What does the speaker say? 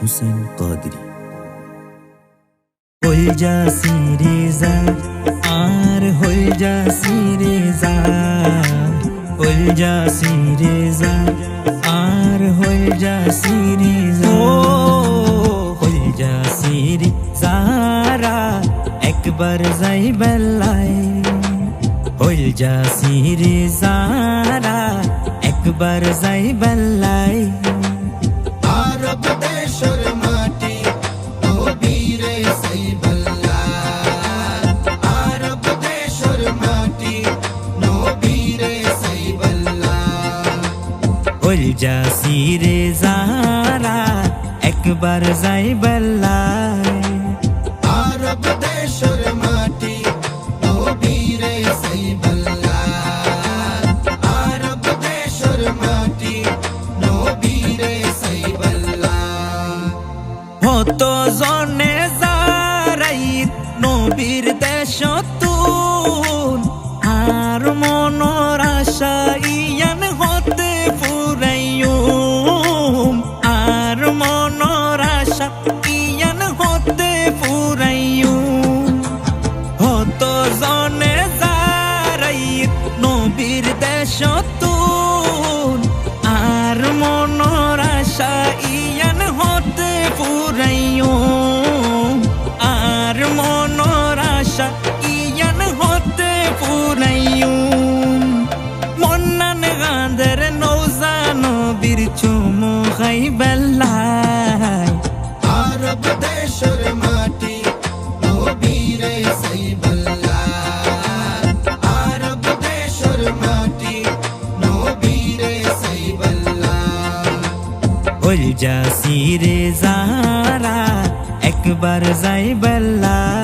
হুসেন কাদরি। হল যাসি রেজা আর হল যাসি রেজা, হল যাসি রেজা আর হল যাসি রেজা, হল যাসি রেজারা একবার যাই বেলায়, হল যাসি রেজারা একবার যাই বেলায়। আরব দেশের মাটি নবীরে সাইবাল্লাহ, আরব দেশের মাটি নবীরে সাইবাল্লাহ। হল যাসি রেজারা একবার যাই বেলায়, আরব দেশের মাটি নবীরে সাইবাল্লাহ, আরব দেশের মাটি নবীরে সাইবাল্লাহ। হত জনে যারাই নবীর দেশতুন, আর মনর আশা ইয়ান হতে ফুরাইয়ুম, আর মনর আশা ইয়ান হতে ফুরাইয়ুম। হত জনে যারাই নবীর দেশতুন, আর মনর আশা ইয়ান হতে ফুরাইয়ুম, আর মনর আশা ইয়ান হতে ফুরাইয়ুম। মন্নান গাঁদের নৌজা নবীর চুমু খাই বেলায়, আরব দেশের মাটি নবীরে সাইবাল্লাহ, আরব দেশের মাটি নবীরে সাইবাল্লাহ। হল যাসি রেজারা একবার যাই বেলায়।